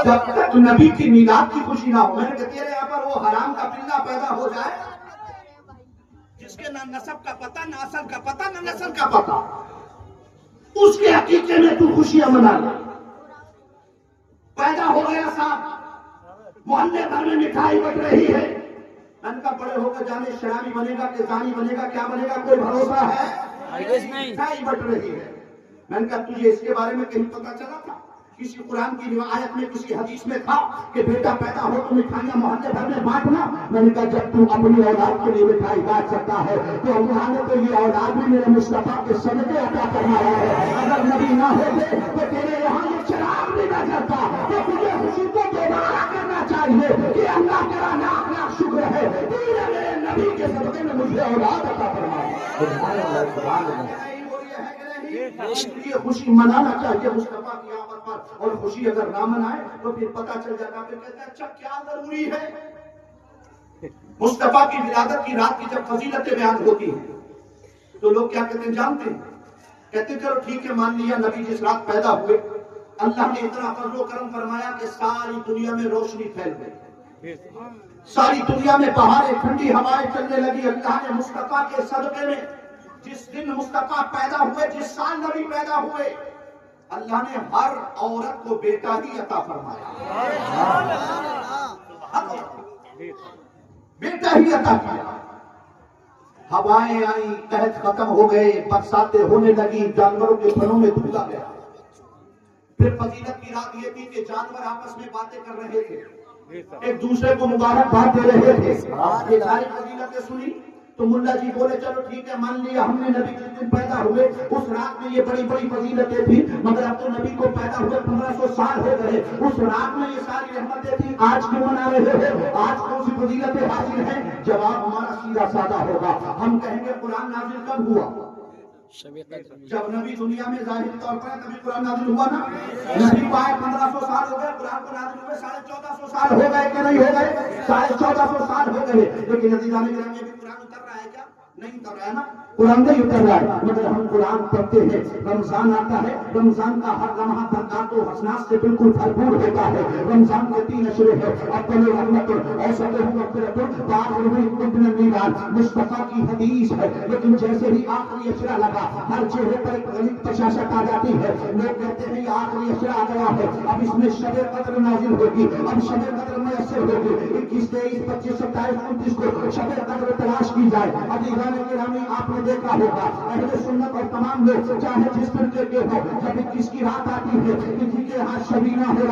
جب تک نبی کی میلاد کی خوشی نہ ہو. میں نے کہا تیرے یہاں پر وہ حرام کا پلہ پیدا ہو جائے جس کے نہ نسب کا پتہ، نہ اصل کا پتہ، نہ نسل کا پتہ، اس کے عقیقے میں تو خوشیاں منا لے. پیدا ہو گیا صاحب، محلے بھر میں مٹھائی بٹ رہی ہے. میں نے کہا بڑے ہو کر جانے شرابی بنے گا کہ زانی بنے گا، کیا بنے گا، کوئی بھروسہ ہے؟ مٹھائی بٹ رہی ہے. میں نے کہا تجھے اس کے بارے میں کہیں پتا چلا تھا؟ کسی قرآن کی آیت میں، کسی حدیث میں تھا کہ بیٹا پیدا ہو تو مٹھائیاں محلے بھر میں بانٹنا؟ میں نے کہا جب تو اپنی اولاد کے لیے مٹھائی بانٹ سکتا ہے تو اللہ نے تو یہ اولاد بھی میرے مصطفیٰ کے صدقے عطا فرمایا ہے. اگر نبی نہ ہوتے تو تیرے یہاں یہ چراغ بھی نہ جلتا. تو تجھے خوشی کو دوبارہ کرنا چاہیے کہ اللہ تیرا لاکھ لاکھ شکر ہے، تو نے میرے نبی کے صدقے میں مجھے اولاد عطا فرمایا. یہ خوشی منانا چاہیے مصطفیٰ کی آمد پر. اور خوشی اگر نہ منائے تو پھر پتا چل جاتا، پھر کہتے ہیں اچھا کیا ضروری ہے. مصطفیٰ کی ولادت کی رات کی جب فضیلتیں بیان ہوتی ہیں تو لوگ کیا کہتے ہیں جانتے ہیں؟ کہتے ہیں چلو ٹھیک ہے، مان لیا نبی جس رات پیدا ہوئے اللہ نے اتنا فضل و کرم فرمایا کہ ساری دنیا میں روشنی پھیل گئی، ساری دنیا میں بہاریں، ٹھنڈی ہوائیں چلنے لگی. اللہ نے مصطفیٰ کے صدقے میں جس دن مصطفیٰ پیدا ہوئے، جس سال نبی پیدا ہوئے، اللہ نے ہر عورت کو بیٹا ہی عطا فرمایا، بیٹا ہی عطا کیا. ہوائیں آئیں، قحط ختم ہو گئے، برساتیں ہونے لگی، جانوروں کے پھلوں میں دودھ آ گیا. پھر فضیلت کی رات یہ تھی کہ جانور آپس میں باتیں کر رہے تھے، ایک دوسرے کو مبارکباد دے رہے تھے. یہ ساری فضیلتیں سنی تو ملا جی بولے چلو ٹھیک ہے، مان لیا ہم نے نبی جس دن پیدا ہوئے اس رات میں یہ بڑی بڑی فضیلتیں تھیں، مگر اب تو نبی کو پیدا ہوئے 1500 سال ہو گئے، اس رات میں یہ ساری رحمتیں تھیں، آج کیوں منا رہے ہیں؟ آج کون سی فضیلتیں حاصل ہیں؟ جواب ہمارا سیدھا سادہ ہوگا، ہم کہیں گے قرآن نازل کب ہوا؟ جب نبی دنیا میں ظاہری طور پر تبھی قرآن نازل ہوا نا. نبی کو آئے 1500 سال ہو گئے، قرآن کو نازل ہوئے 1450 سال ہو گئے کہ نہیں ہو گئے؟ 1450 سال ہو گئے. لیکن عزیزان گرامی یہ بھی قرآن اتر رہا ہے کیا؟ نہیں اتر رہا ہے نا، قرآن نہیں اتر رہا ہے، مگر ہم قرآن پڑھتے ہیں. رمضان آتا ہے، رمضان کا ہر لمحہ برکات و حسنات سے بالکل بھرپور ہوتا ہے. رمضان کے 3 اشرے ہیں، اول رحمت اوسط مغفرۃ وآخرہ ابن میلاد. مصطفیٰ کی حدیث ہے، لیکن جیسے ہی آخری اشرا لگا ہر چہرے پر ایک غلیظ بشاشت آ جاتی ہے. لوگ کہتے ہیں یہ آخری اشرا آ گیا ہے، اب اس میں شب قدر نازل ہوگی، اب شب قدر میسر ہوگی. 21، 23، 25، 27، 29 کو شب قدر تلاش کی جائے. عزیزان گرامی آپ نے دیکھا ہوگا اہل سنت اور تمام لوگ چاہے جس فرقے کے ہو، جب 21 کی رات آتی ہے کسی کے ہاتھ شبینہ ہو